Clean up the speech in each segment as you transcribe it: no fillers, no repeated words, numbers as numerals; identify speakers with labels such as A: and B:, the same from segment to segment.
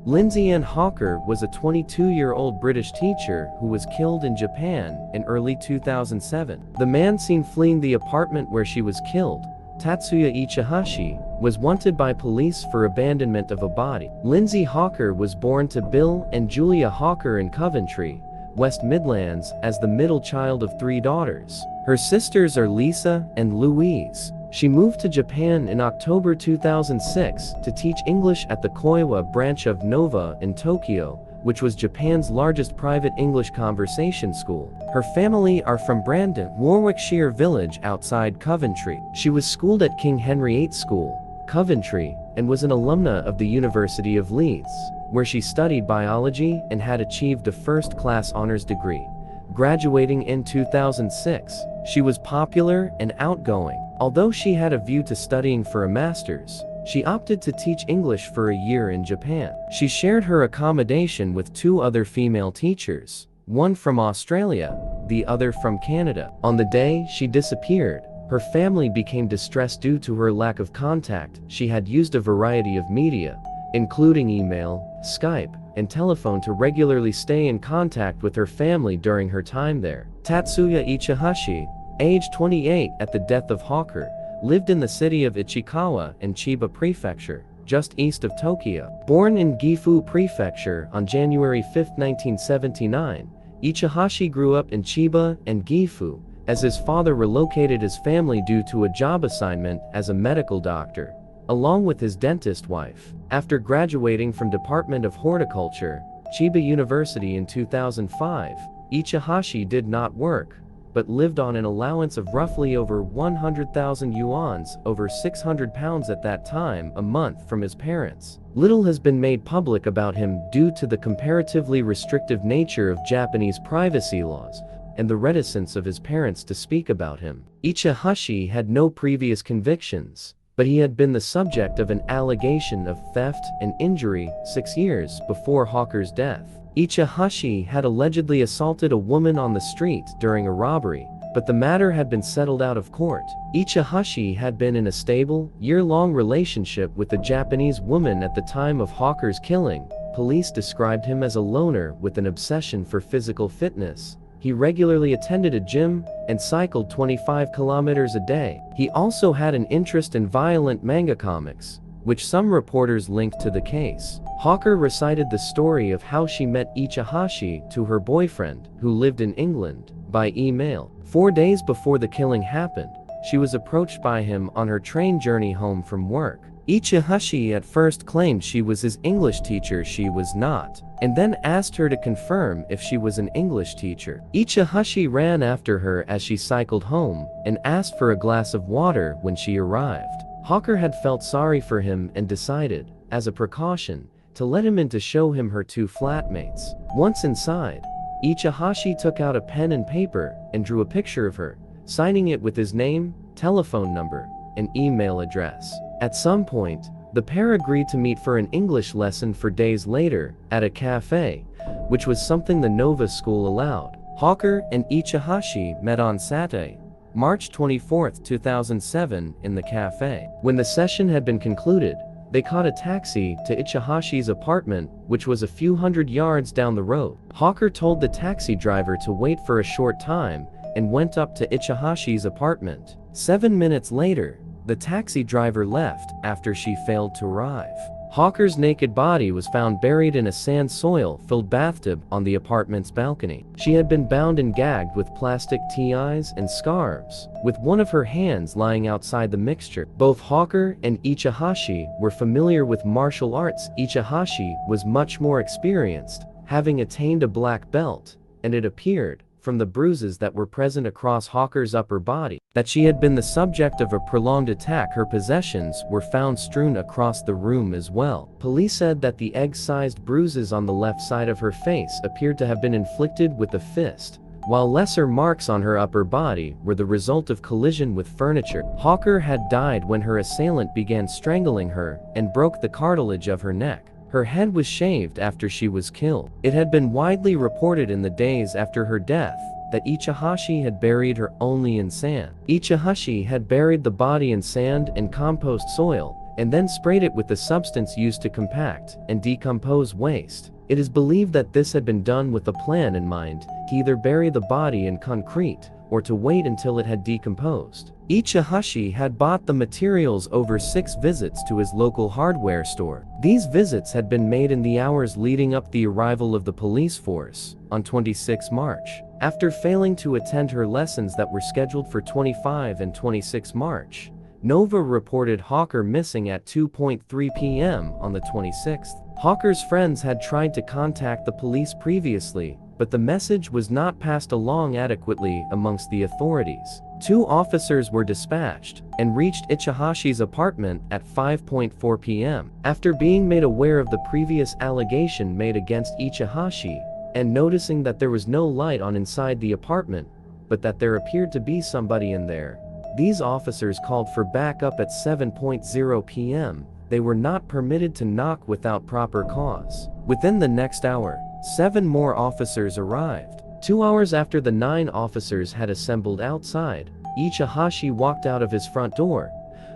A: Lindsay Hawker was a 22-year-old British teacher who was killed in Japan in early 2007. The man seen fleeing the apartment where she was killed, Tatsuya Ichihashi, was wanted by police for abandonment of a body. Lindsay Hawker was born to Bill and Julia Hawker in Coventry, West Midlands, as the middle child of 3 daughters. Her sisters are Lisa and Louise. She moved to Japan in October 2006 to teach English at the Koiwa branch of Nova in Tokyo, which was Japan's largest private English conversation school. Her family are from Brandon, Warwickshire village outside Coventry. She was schooled at King Henry VIII School, Coventry, and was an alumna of the University of Leeds, where she studied biology and had achieved a first-class honors degree. Graduating in 2006, she was popular and outgoing. Although she had a view to studying for a master's, she opted to teach English for a year in Japan. She shared her accommodation with 2 other female teachers, one from Australia, the other from Canada. On the day she disappeared, her family became distressed due to her lack of contact. She had used a variety of media, including email, Skype, and telephone to regularly stay in contact with her family during her time there. Tatsuya Ichihashi, age 28 at the death of Hawker, lived in the city of Ichikawa in Chiba Prefecture, just east of Tokyo. Born in Gifu Prefecture on January 5, 1979, Ichihashi grew up in Chiba and Gifu, as his father relocated his family due to a job assignment as a medical doctor, along with his dentist wife. After graduating from Department of Horticulture, Chiba University in 2005, Ichihashi did not work, but lived on an allowance of roughly over 100,000 yuans, over £600 at that time, a month from his parents. Little has been made public about him due to the comparatively restrictive nature of Japanese privacy laws and the reticence of his parents to speak about him. Ichihashi had no previous convictions, but he had been the subject of an allegation of theft and injury 6 years before Hawker's death. Ichihashi had allegedly assaulted a woman on the street during a robbery, but the matter had been settled out of court. Ichihashi had been in a stable, year-long relationship with a Japanese woman at the time of Hawker's killing. Police described him as a loner with an obsession for physical fitness. He regularly attended a gym and cycled 25 kilometers a day. He also had an interest in violent manga comics, which some reporters linked to the case. Hawker recited the story of how she met Ichihashi to her boyfriend, who lived in England, by email. 4 days before the killing happened, she was approached by him on her train journey home from work. Ichihashi at first claimed she was his English teacher. She was not, and then asked her to confirm if she was an English teacher. Ichihashi ran after her as she cycled home and asked for a glass of water when she arrived. Hawker had felt sorry for him and decided, as a precaution, to let him in to show him her 2 flatmates. Once inside, Ichihashi took out a pen and paper and drew a picture of her, signing it with his name, telephone number, and email address. At some point, the pair agreed to meet for an English lesson for days later, at a cafe, which was something the Nova school allowed. Hawker and Ichihashi met on Saturday, March 24, 2007, in the cafe. When the session had been concluded, they caught a taxi to Ichihashi's apartment, which was a few hundred yards down the road. Hawker told the taxi driver to wait for a short time and went up to Ichihashi's apartment. 7 minutes later, the taxi driver left after she failed to arrive. Hawker's naked body was found buried in a sand soil-filled bathtub on the apartment's balcony. She had been bound and gagged with plastic ties and scarves, with one of her hands lying outside the mixture. Both Hawker and Ichihashi were familiar with martial arts. Ichihashi was much more experienced, having attained a black belt, and it appeared, from the bruises that were present across Hawker's upper body, that she had been the subject of a prolonged attack. Her possessions were found strewn across the room as well. Police said that the egg-sized bruises on the left side of her face appeared to have been inflicted with a fist, while lesser marks on her upper body were the result of collision with furniture. Hawker had died when her assailant began strangling her and broke the cartilage of her neck. Her head was shaved after she was killed. It had been widely reported in the days after her death that Ichihashi had buried her only in sand. Ichihashi had buried the body in sand and compost soil, and then sprayed it with the substance used to compact and decompose waste. It is believed that this had been done with a plan in mind, to either bury the body in concrete, or to wait until it had decomposed. Ichihashi had bought the materials over 6 visits to his local hardware store. These visits had been made in the hours leading up the arrival of the police force, on 26 March. After failing to attend her lessons that were scheduled for 25 and 26 March, Nova reported Hawker missing at 2:03 p.m. on the 26th. Hawker's friends had tried to contact the police previously, but the message was not passed along adequately amongst the authorities. 2 officers were dispatched and reached Ichihashi's apartment at 5:04 p.m. After being made aware of the previous allegation made against Ichihashi, and noticing that there was no light on inside the apartment, but that there appeared to be somebody in there, these officers called for backup at 7:00 p.m. They were not permitted to knock without proper cause. Within the next hour, 7 more officers arrived. 2 hours after the 9 officers had assembled outside, Ichihashi walked out of his front door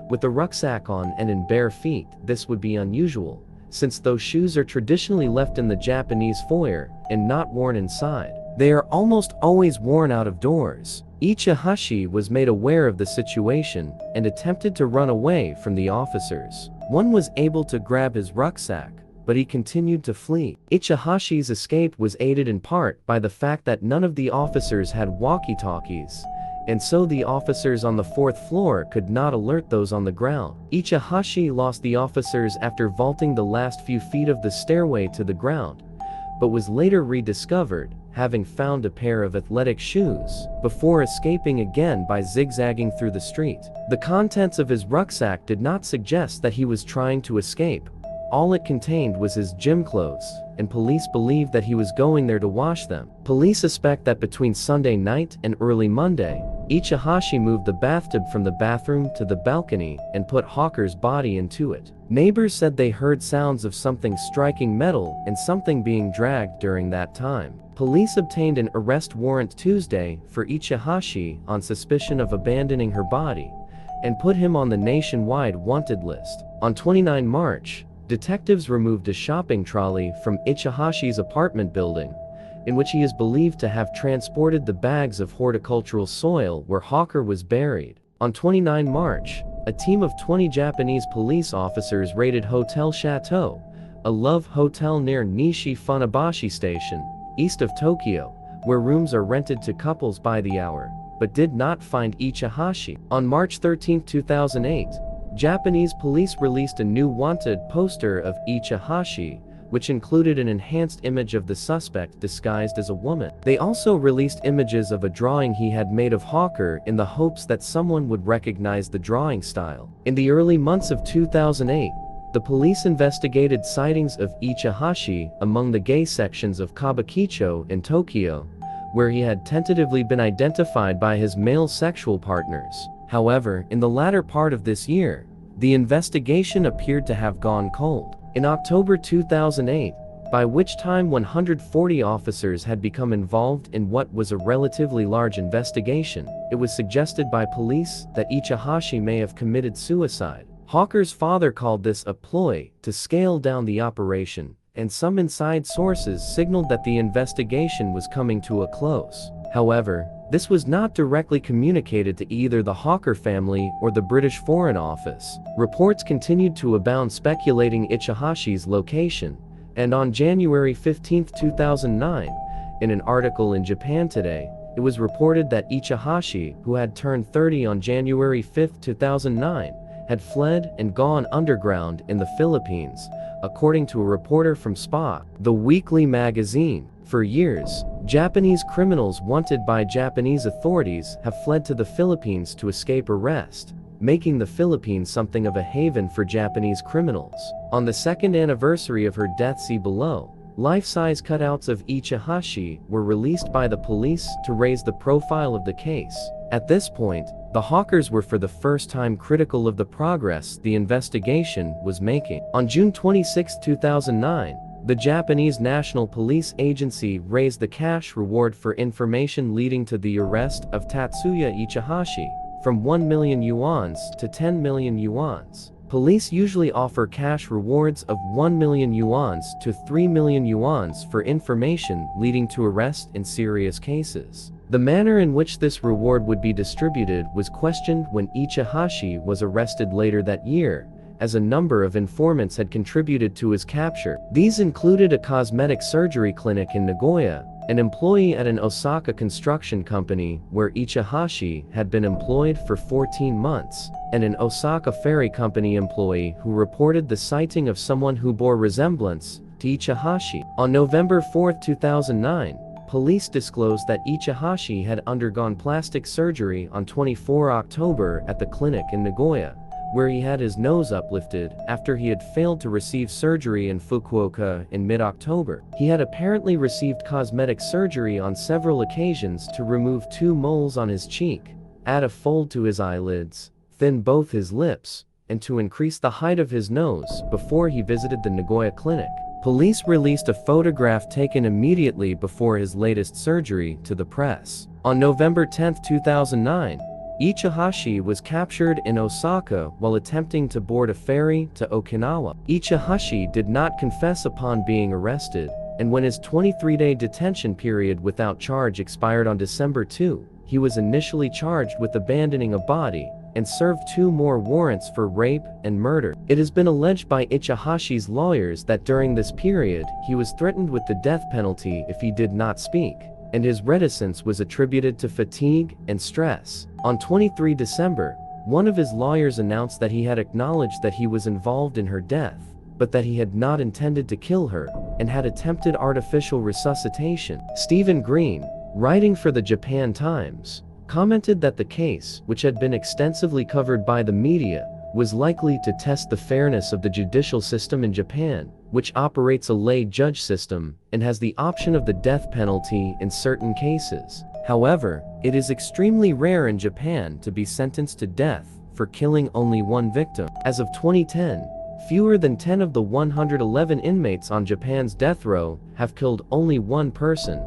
A: with a rucksack on and in bare feet. This would be unusual, since those shoes are traditionally left in the Japanese foyer and not worn inside. They are almost always worn out of doors. Ichihashi was made aware of the situation and attempted to run away from the officers. One was able to grab his rucksack, but he continued to flee. Ichihashi's escape was aided in part by the fact that none of the officers had walkie-talkies, and so the officers on the 4th floor could not alert those on the ground. Ichihashi lost the officers after vaulting the last few feet of the stairway to the ground, but was later rediscovered, having found a pair of athletic shoes, before escaping again by zigzagging through the street. The contents of his rucksack did not suggest that he was trying to escape. All it contained was his gym clothes, and police believed that he was going there to wash them. Police suspect that between Sunday night and early Monday, Ichihashi moved the bathtub from the bathroom to the balcony and put Hawker's body into it. Neighbors said they heard sounds of something striking metal and something being dragged during that time. Police obtained an arrest warrant Tuesday for Ichihashi on suspicion of abandoning her body, and put him on the nationwide wanted list. On 29 March, detectives removed a shopping trolley from Ichihashi's apartment building, in which he is believed to have transported the bags of horticultural soil where Hawker was buried. On 29 March, a team of 20 Japanese police officers raided Hotel Chateau, a love hotel near Nishi Funabashi Station, east of Tokyo, where rooms are rented to couples by the hour, but did not find Ichihashi. On March 13, 2008, Japanese police released a new wanted poster of Ichihashi, which included an enhanced image of the suspect disguised as a woman. They also released images of a drawing he had made of Hawker in the hopes that someone would recognize the drawing style. In the early months of 2008, the police investigated sightings of Ichihashi among the gay sections of Kabukicho in Tokyo, where he had tentatively been identified by his male sexual partners. However, in the latter part of this year, the investigation appeared to have gone cold. In October 2008, by which time 140 officers had become involved in what was a relatively large investigation, it was suggested by police that Ichihashi may have committed suicide. Hawker's father called this a ploy to scale down the operation, and some inside sources signaled that the investigation was coming to a close. However, this was not directly communicated to either the Hawker family or the British Foreign Office. Reports continued to abound speculating Ichihashi's location, and on January 15, 2009, in an article in Japan Today, it was reported that Ichihashi, who had turned 30 on January 5, 2009, had fled and gone underground in the Philippines, according to a reporter from SPA, the weekly magazine. For years, Japanese criminals wanted by Japanese authorities have fled to the Philippines to escape arrest, making the Philippines something of a haven for Japanese criminals. On the 2nd anniversary of her death, see below, life-size cutouts of Ichihashi were released by the police to raise the profile of the case. At this point, the Hawkers were for the first time critical of the progress the investigation was making. On June 26, 2009, the Japanese National Police Agency raised the cash reward for information leading to the arrest of Tatsuya Ichihashi from 1 million yuan to 10 million yuan. Police usually offer cash rewards of 1 million yuans to 3 million yuans for information leading to arrest in serious cases. The manner in which this reward would be distributed was questioned when Ichihashi was arrested later that year, as a number of informants had contributed to his capture. These included a cosmetic surgery clinic in Nagoya, an employee at an Osaka construction company where Ichihashi had been employed for 14 months, and an Osaka ferry company employee who reported the sighting of someone who bore resemblance to Ichihashi. On November 4, 2009, police disclosed that Ichihashi had undergone plastic surgery on 24 October at the clinic in Nagoya, where he had his nose uplifted after he had failed to receive surgery in Fukuoka in mid-October. He had apparently received cosmetic surgery on several occasions to remove 2 moles on his cheek, add a fold to his eyelids, thin both his lips, and to increase the height of his nose before he visited the Nagoya clinic. Police released a photograph taken immediately before his latest surgery to the press. On November 10, 2009, Ichihashi was captured in Osaka while attempting to board a ferry to Okinawa. Ichihashi did not confess upon being arrested, and when his 23-day detention period without charge expired on December 2, he was initially charged with abandoning a body and served 2 more warrants for rape and murder. It has been alleged by Ichihashi's lawyers that during this period he was threatened with the death penalty if he did not speak, and his reticence was attributed to fatigue and stress. On 23 December, one of his lawyers announced that he had acknowledged that he was involved in her death, but that he had not intended to kill her, and had attempted artificial resuscitation. Stephen Green, writing for the Japan Times, commented that the case, which had been extensively covered by the media, was likely to test the fairness of the judicial system in Japan, which operates a lay judge system and has the option of the death penalty in certain cases. However, it is extremely rare in Japan to be sentenced to death for killing only 1 victim. As of 2010, fewer than 10 of the 111 inmates on Japan's death row have killed only 1 person,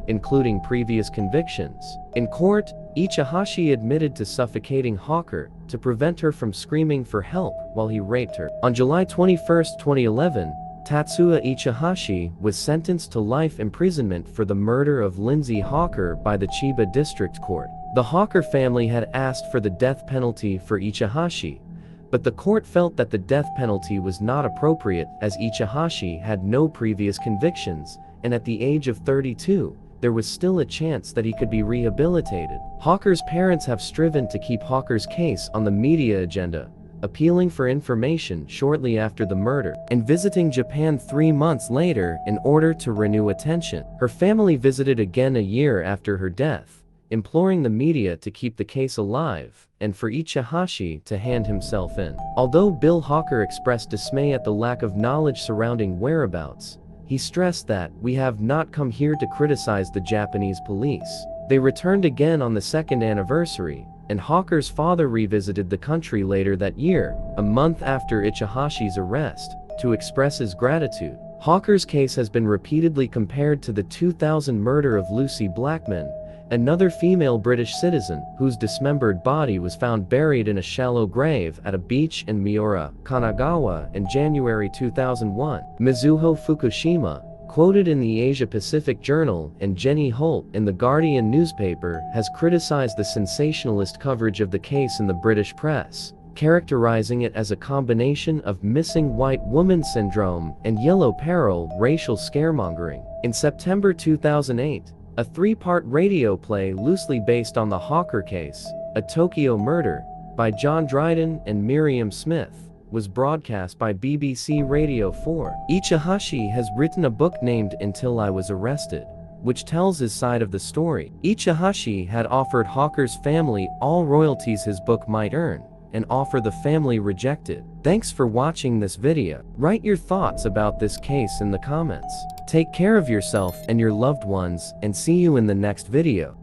A: including previous convictions. In court, Ichihashi admitted to suffocating Hawker to prevent her from screaming for help while he raped her. On July 21, 2011, Tatsuya Ichihashi was sentenced to life imprisonment for the murder of Lindsay Hawker by the Chiba District Court. The Hawker family had asked for the death penalty for Ichihashi, but the court felt that the death penalty was not appropriate as Ichihashi had no previous convictions, and at the age of 32, there was still a chance that he could be rehabilitated. Hawker's parents have striven to keep Hawker's case on the media agenda, appealing for information shortly after the murder, and visiting Japan 3 months later in order to renew attention. Her family visited again a year after her death, imploring the media to keep the case alive, and for Ichihashi to hand himself in. Although Bill Hawker expressed dismay at the lack of knowledge surrounding whereabouts, he stressed that, "We have not come here to criticize the Japanese police." They returned again on the 2nd anniversary, and Hawker's father revisited the country later that year, a month after Ichihashi's arrest, to express his gratitude. Hawker's case has been repeatedly compared to the 2000 murder of Lucy Blackman, another female British citizen whose dismembered body was found buried in a shallow grave at a beach in Miura, Kanagawa in January 2001. Mizuho Fukushima, quoted in the Asia Pacific Journal, and Jenny Holt in the Guardian newspaper, has criticized the sensationalist coverage of the case in the British press, characterizing it as a combination of missing white woman syndrome and yellow peril racial scaremongering. In September 2008, a 3-part radio play loosely based on the Hawker case, A Tokyo Murder, by John Dryden and Miriam Smith, was broadcast by BBC Radio 4. Ichihashi has written a book named Until I Was Arrested, which tells his side of the story. Ichihashi had offered Hawker's family all royalties his book might earn, an offer the family rejected. Thanks for watching this video. Write your thoughts about this case in the comments. Take care of yourself and your loved ones, and see you in the next video.